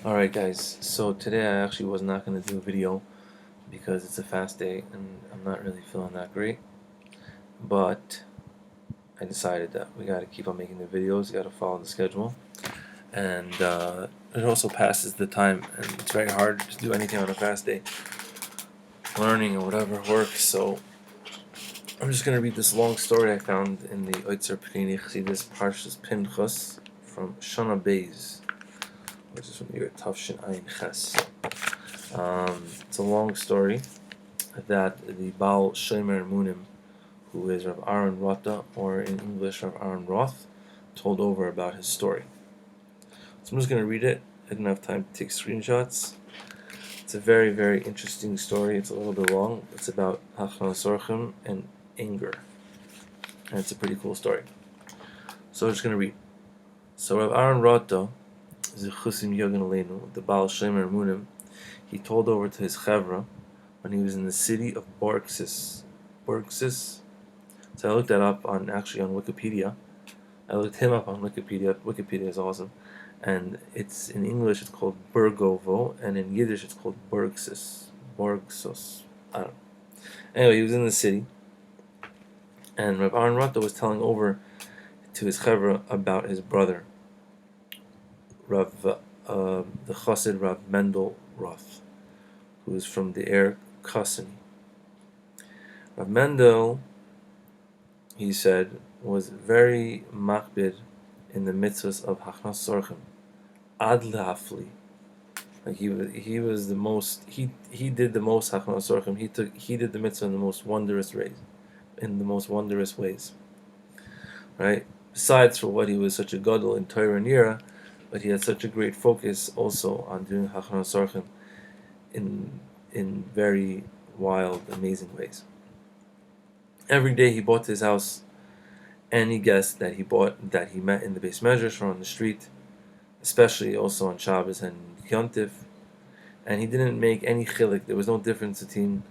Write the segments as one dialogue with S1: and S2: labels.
S1: Alright guys, so today I actually was not going to do a video because it's a fast day and I'm not really feeling that great, but I decided that we got to keep on making the videos, got to follow the schedule, and it also passes the time, and it's very hard to do anything on a fast day, learning or whatever works. So I'm just going to read this long story I found in the Oitzer Pnei Chassidus Parshas Pinchas from Shana Beis, which is from the year Tafshin Ayin Ches. It's a long story that the Baal Shomer Emunim, who is Rav Arele, or in English Rav Aaron Roth, told over about his story. So I'm just going to read it. I didn't have time to take screenshots. It's a very, very interesting story. It's a little bit long. It's about hachnosas, orchim, and anger. And it's a pretty cool story. So I'm just going to read. So Rav Arele, the Baal Shomer Emunim, he told over to his chevra when he was in the city of Borxis. So I looked that up on Wikipedia. I looked him up on Wikipedia. Wikipedia is awesome. And it's in English it's called Burgovo, and in Yiddish it's called Borxis. I don't know. Anyway, he was in the city, and Reb Arele was telling over to his chevra about his brother, the Chassid Rav Mendel Roth, who is from the Air Kusani. Rav Mendel, he said, was very makbid in the mitzvahs of hachnosas orchim, ad lehafli. Like he was the most. He did the most hachnosas orchim. He did the mitzvah in the most wondrous ways. Right. Besides for what he was such a gadol in Torah and Yira, but he had such a great focus also on doing hachnosas orchim in very wild, amazing ways. Every day he bought to his house any guest that he met in the Beis Medrash or on the street, especially also on Shabbos and Yontif, and he didn't make any chilik. There was no difference between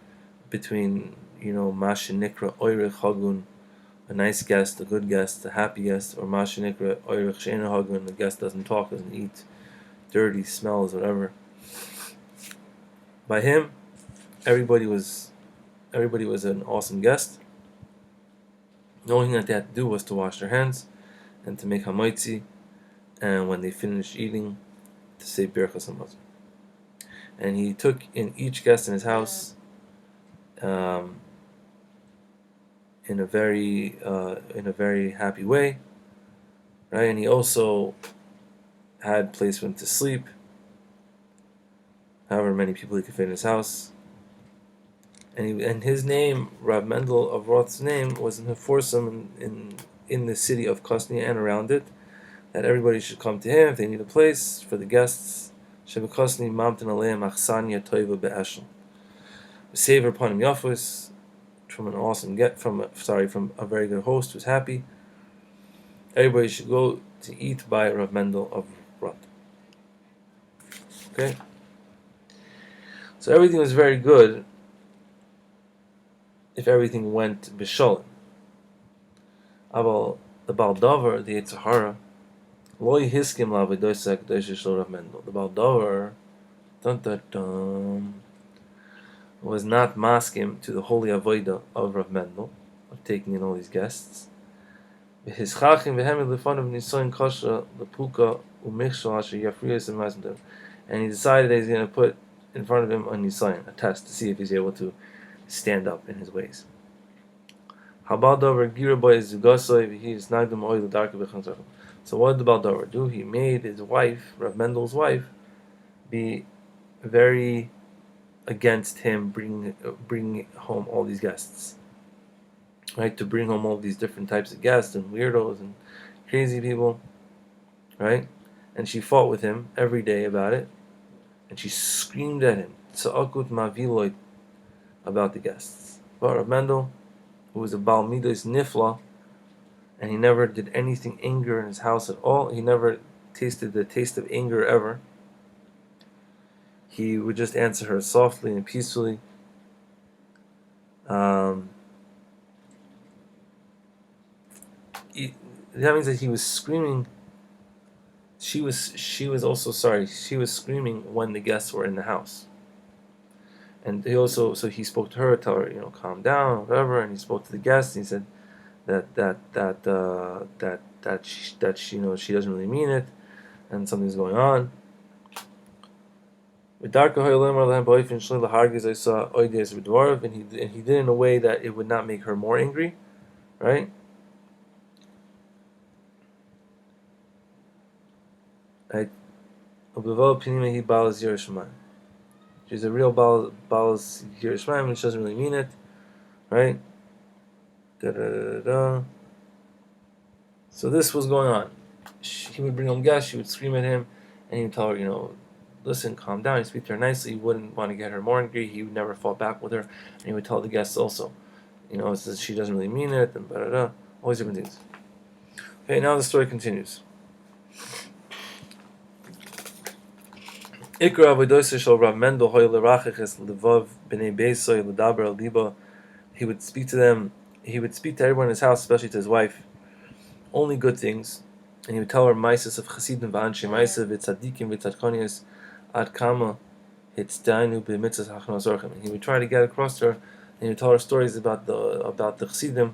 S1: Masha Nikra Oirich Hagun, a nice guest, a good guest, a happy guest, or Masha Nikra Oirich Sheina Hagun, the guest doesn't talk, doesn't eat, dirty, smells, whatever. By him, everybody was an awesome guest. The only thing that they had to do was to wash their hands and to make hamaitzi, and when they finished eating, to say birchas hamazon. And he took in each guest in his house in a very happy way, right? And he also had a place for them to sleep, however many people he could fit in his house. And his name, Rav Mendel of Roth's name, was meforsom in the city of Kusni and around it, that everybody should come to him if they need a place for the guests. Shebekosni mamten aleim achsanya toiva be'eshel. Savor upon him yafus from an awesome from a very good host who's happy. Everybody should go to eat by Rav Mendel of Roth. Okay. So everything was very good if everything went b'shalom. Aval the Baal Davar, the Yetzer Hara, loy hiskim la'avodah hakadosh shel Rav Mendel. The Baal Davar, was not maskim to the holy avodah of Rav Mendel, of taking in all these guests. His chachim v'hemid lefanav nisoyin kasha lepuka u'michshal asher yafriyos emazim. And he decided that he's going to put in front of him a nisoyin, a test, to see if he's able to stand up in his ways. So what did the Baal Davar do? He made his wife, Rav Mendel's wife, be very against him bringing home all these guests. Right? To bring home all these different types of guests and weirdos and crazy people. Right? And she fought with him every day about it. And she screamed at him, Tza'akut maviloit, about the guests. But Rav Mendel, who was a Baal Midos Nifla, and he never did anything anger in his house at all. He never tasted the taste of anger ever. He would just answer her softly and peacefully. That means that he was screaming she was also sorry. She was screaming when the guests were in the house. And he spoke to her, tell her, calm down, whatever. And he spoke to the guests, and he said that she she doesn't really mean it, and something's going on. And he did it in a way that it would not make her more angry, right? She's a real Baal Yerushalayim, which doesn't really mean it, right? So this was going on. He would bring home guests, she would scream at him, and he would tell her, listen, calm down. He'd speak to her nicely. He wouldn't want to get her more angry. He would never fall back with her, and he would tell the guests also, she doesn't really mean it, and all these different things. Okay, now the story continues. Ikra avodah shel Rav Mendel hoy lerachiches levav b'nei beisoy ledaber al liba. He would speak to them. He would speak to everyone in his house, especially to his wife, only good things, and he would tell her ma'ases of chasidim v'anshe ma'ases v'tzadikim v'tzadkonius ad kama hitzdainu b'mitzvos hachnosas orchim. And he would try to get across to her, and he would tell her stories about the chasidim,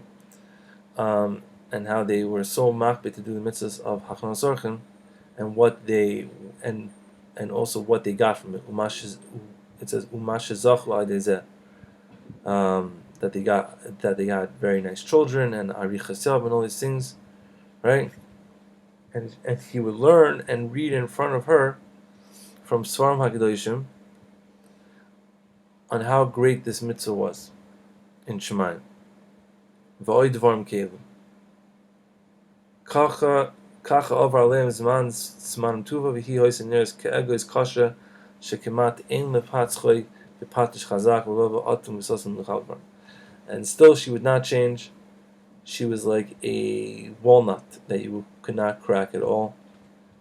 S1: and how they were so machbet to do the mitzvahs of hachnosas orchim, and what they and also what they got from it. It says that they got very nice children and arichas yov and all these things, right? And he would learn and read in front of her from Svarim HaKadoshim on how great this mitzvah was in Shemayim. V'oy dvarim keilu. Kacha over aleim zman tuva v'hi hois neres ke'ego is kasha shekemat ein lepatzchoy v'patish chazak v'lo v'atum v'sosim l'chalvar. And still she would not change. She was like a walnut that you could not crack at all,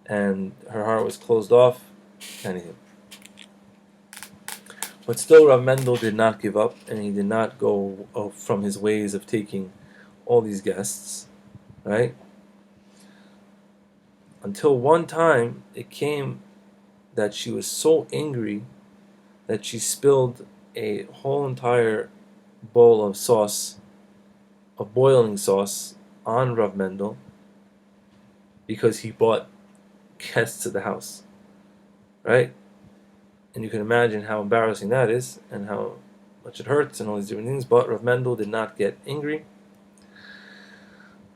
S1: and her heart was closed off. Anything. But still, Rav Mendel did not give up, and he did not go from his ways of taking all these guests, right? Until one time it came that she was so angry that she spilled a whole entire bowl of sauce, of boiling sauce, on Rav Mendel because he brought guests to the house, right? And you can imagine how embarrassing that is and how much it hurts and all these different things. But Rav Mendel did not get angry,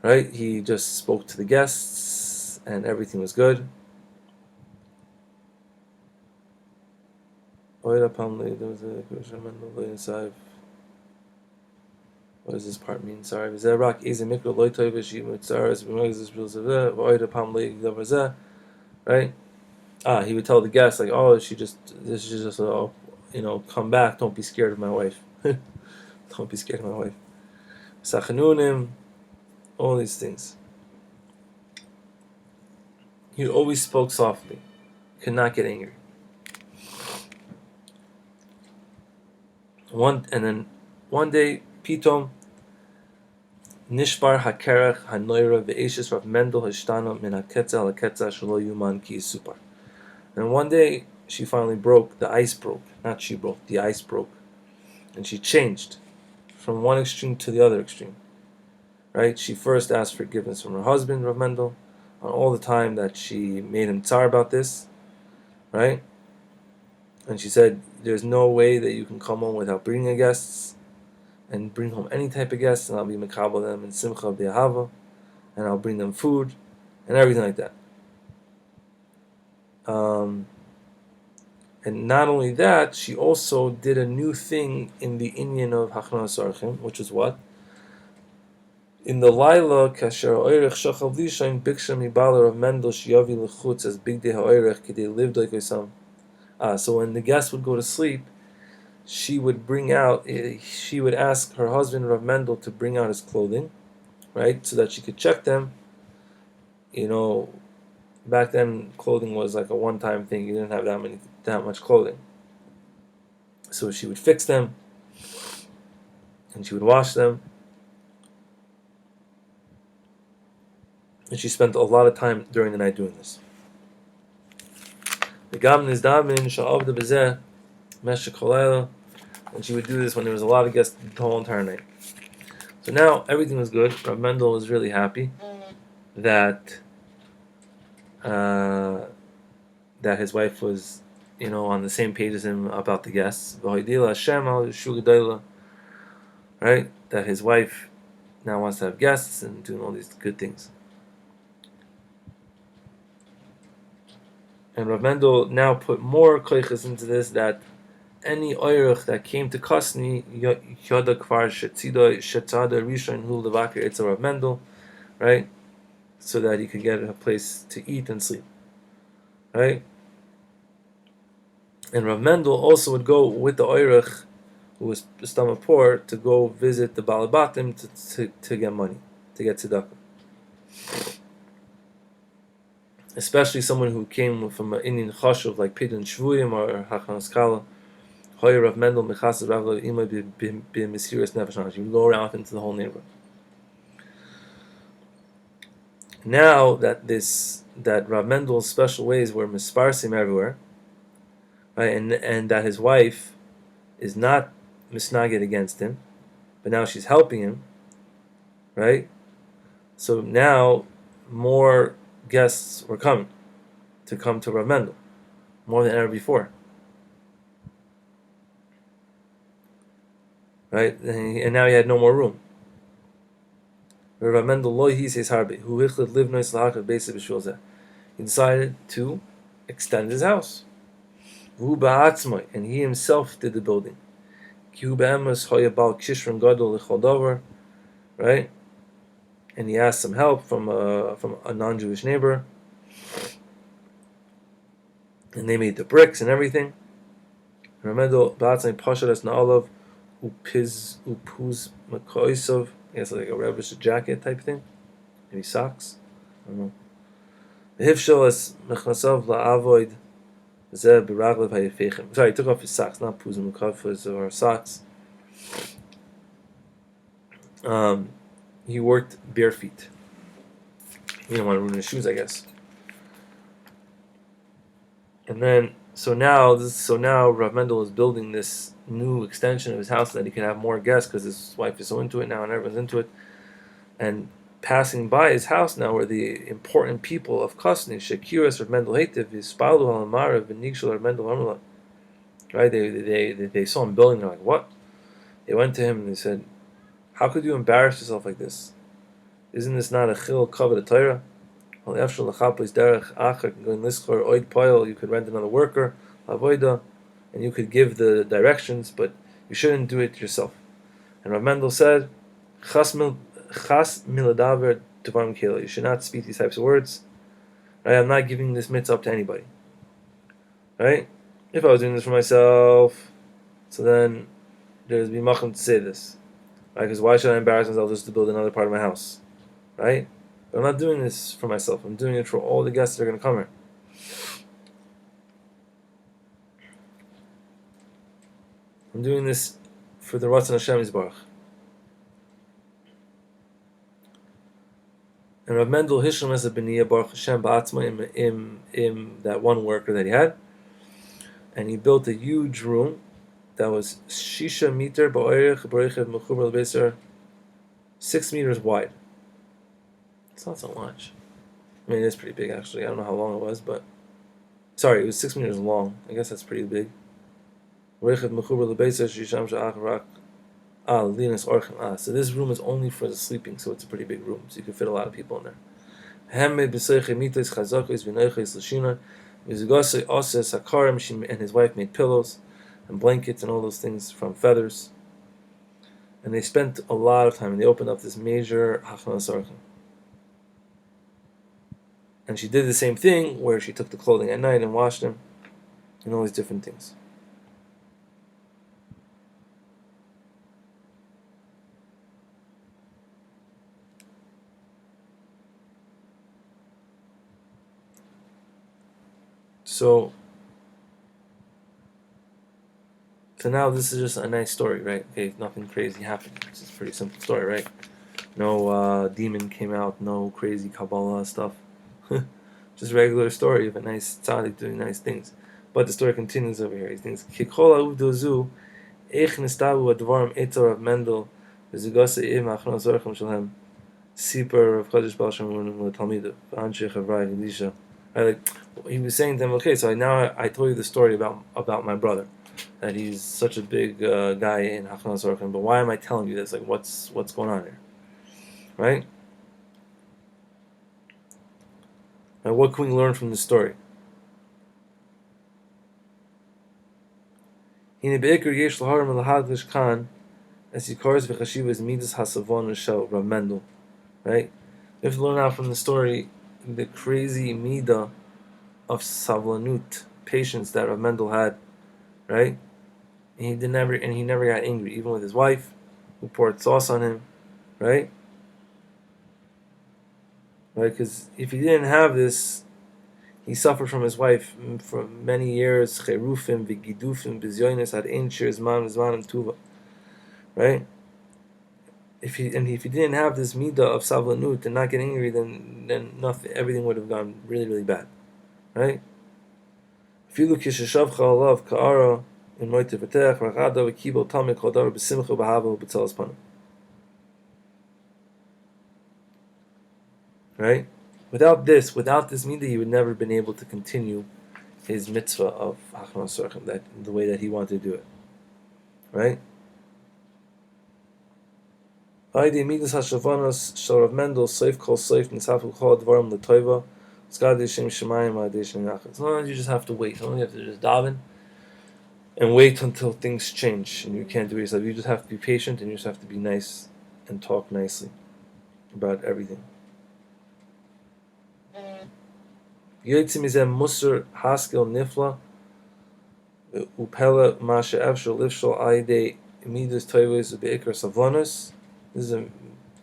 S1: right? He just spoke to the guests and everything was good. There was a what does this part mean? Sorry. Right? He would tell the guests like, this is just come back. Don't be scared of my wife. Don't be scared of my wife. Sachanunim, all these things. He always spoke softly. Could not get angry. One day, Pitom Nishbar Hakerach Hanoira Ve'eshes Rav Mendel Hashtana Min HaKetza HaKetza Shelo Yuman Ki Super. And one day she finally broke. The ice broke. Not she broke. The ice broke, and she changed from one extreme to the other extreme. Right? She first asked forgiveness from her husband Rav Mendel on all the time that she made him tsar about this. Right? And she said, "There's no way that you can come home without bringing guests." And bring home any type of guests, and I'll be mekabel them in simcha b'ahava, and I'll bring them food, and everything like that. And not only that, she also did a new thing in the inyan of hachnosas orchim, which is what? In the Laila, kasher ha'orech shachav lishayin biksha mibala Rav Mendel shiyavi lechutz as bigdei ha'orech kidei live like osam. So when the guests would go to sleep, she would ask her husband Rav Mendel to bring out his clothing, right, so that she could check them. Back then clothing was like a one-time thing. You didn't have that much clothing. So she would fix them, and she would wash them, and she spent a lot of time during the night doing this. V'gam nizdamin sha'avda b'zeh meshech kolayla. And she would do this when there was a lot of guests the whole entire night. So now everything was good. Rav Mendel was really happy that that his wife was, on the same page as him about the guests. Right? That his wife now wants to have guests and doing all these good things. And Rav Mendel now put more koiches into this, that any oirich that came to Kasni, yoda kvar shetzada rishon hu levakir etzel Rav Mendel, right? So that he could get a place to eat and sleep, right? And Rav Mendel also would go with the oirich, who was stomach poor, to go visit the balabatim to get money, to get tzedakah. Especially someone who came from an Indian chashuv like Pidyon Shvuyim or hachnosas. Rav Mendel mechasas Rav Imay b'mesiras nefesh. You go around into the whole neighborhood. Now that Rav Mendel's special ways were misparsim everywhere, right, and that his wife is not misnaged against him, but now she's helping him, right? So now more guests were coming to Rav Mendel, more than ever before. Right? And now he had no more room. Rav Mendel lo hises harbe, who hichlet livnois lahakav beis b'shulzeh. He decided to extend his house. V'hu ba'atzmai, and he himself did the building. Ki hu be'emes hoya bal kishron gadol l'chol davar, right? And he asked some help from a non-Jewish neighbor, and they made the bricks and everything. Rav Mendel ba'atzmai pashadas na'alav upuz makoisov. I guess like a rebbish jacket type thing, maybe socks. I don't know. The hifshel es mechnasav la'avoid zeh b'raglev hayefechem. Sorry, he took off his socks, not puz makofas or socks. He worked bare feet. He didn't want to ruin his shoes, I guess. And then, so now Rav Mendel is building this new extension of his house so that he can have more guests, because his wife is so into it now and everyone's into it. And passing by his house now were the important people of Kasni, Shekiras Rav Mendel Hativ, Yispalu Halamara, V'nigshul Rav Mendel Hamala. Right? They saw him building, they're like, what? They went to him and they said, how could you embarrass yourself like this? Isn't this not a chil kavod Torah? You could rent another worker, avodah, and you could give the directions, but you shouldn't do it yourself. And Rav Mendel said, Chas miladaver tevarim kela. You should not speak these types of words. Right? I'm not giving this mitzvah up to anybody. Right? If I was doing this for myself, so then there's be machem to say this. Right? Because why should I embarrass myself just to build another part of my house? Right? But I'm not doing this for myself. I'm doing it for all the guests that are going to come here. I'm doing this for the Ratzon Hashem Yisbarach. And Rav Mendel Hishlam as a B'niyah Baruch Hashem Ba'atzma in that one worker that he had. And he built a huge room that was Shisha meter Ba'oirich B'oichev Mechuber L'Beser, 6 meters wide. It's not so much. I mean, it is pretty big actually. I don't know how long it was, but sorry, it was 6 meters long. I guess that's pretty big. So this room is only for the sleeping, so it's a pretty big room, so you can fit a lot of people in there. And his wife made pillows and blankets and all those things from feathers. And they spent a lot of time, and they opened up this major hachnosas orchim. And she did the same thing, where she took the clothing at night and washed them, and all these different things. So now this is just a nice story, right? Okay, nothing crazy happened. It's just a pretty simple story, right? No demon came out, no crazy Kabbalah stuff. Just a regular story of a nice tzaddik doing nice things. But the story continues over here. He thinks, Kikol ha'uvdozu, eich nistabu advarim etor Rav Mendel, v'zigasa im hachnos orchim shalhem, Sipar of Chodesh Baal Shomer Emunim Talmidav, Anshe Chavrai Elisha. He was saying to them, okay, so now I told you the story about my brother, that he's such a big guy in hachnosas orchim, but why am I telling you this? Like, what's going on here, right? Now, what can we learn from this story? Hine be'ikr yesh l'harim l'hadlish kan, as he calls v'chashiva is midas hasavon shel Rav Mendel, right? We have to learn out from the story the crazy midah of savlanut, patience that Rav Mendel had, right? And he never got angry, even with his wife, who poured sauce on him, right? Right, because if he didn't have this, he suffered from his wife for many years. Cherufim, v'gidufim, b'zyonis, had inshir, zman, and tuva, right? If he didn't have this midah of savlanut and not get angry, then nothing, everything would have gone really, really bad, right? Filu kishishavcha alav ka'ara in moite v'tech rachada v'kibel tamik chodar b'simcha b'hava b'tzalas panam, right? Without this midah, he would never have been able to continue his mitzvah of hachnosas orchim, that the way that he wanted to do it, right? Haydi midas hashavanos shel Rav Mendel soif kol soif nisafu kol dvarim l'toiva zgad Hashem shemayim adeshem nachas. Sometimes you just have to wait. Sometimes you have to just daven and wait until things change, and you can't do it yourself. You just have to be patient, and you just have to be nice and talk nicely about everything. Yotzim mizeh musar haskel nifla upela mashe efshel lifshel ayde midas toivos ubeikar savanos. This is a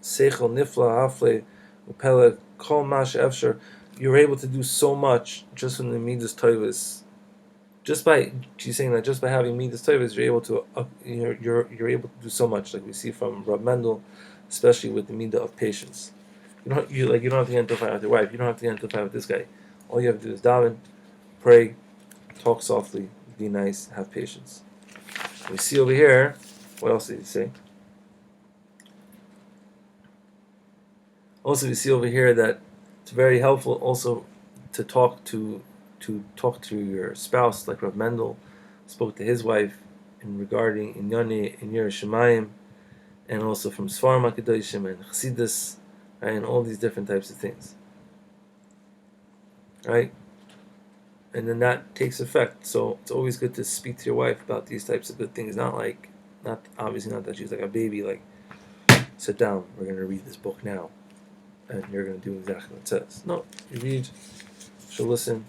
S1: seichel nifla hafle upela kol mashe efshel. You're able to do so much just from the midas toivos. She's saying that just by having midas toivos, you're able to you're able to do so much. Like we see from Rav Mendel, especially with the midah of patience. You don't have to identify with your wife. You don't have to identify with this guy. All you have to do is daven, pray, talk softly, be nice, have patience. We see over here, what else did he say? Also, we see over here that it's very helpful also to talk to your spouse, like Rav Mendel spoke to his wife regarding Inyane, Inyar Shemayim, and also from Sfarim HaKadoshim and Chassidus, and all these different types of things. Right? And then that takes effect. So it's always good to speak to your wife about these types of good things. Obviously not that she's like a baby, like, sit down, we're going to read this book now, and you're going to do exactly what it says. No, you read, she'll listen,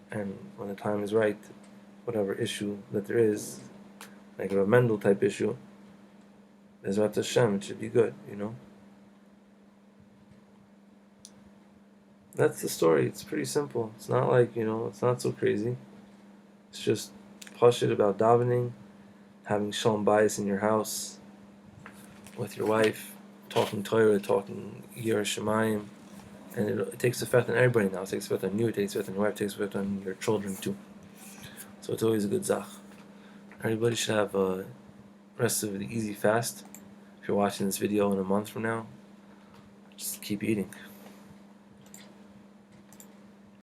S1: and when the time is right, whatever issue that there is, like a Mendel type issue, Bezrat Hashem, it should be good, That's the story. It's pretty simple. It's not like, it's not so crazy. It's just pashut about davening, having shalom bayis in your house, with your wife, talking Torah, talking Yirah Shemayim, and it takes effect on everybody now. It takes effect on you, it takes effect on your wife, it takes effect on your children too. So it's always a good zach. Everybody should have a rest of the easy fast. If you're watching this video in a month from now, just keep eating.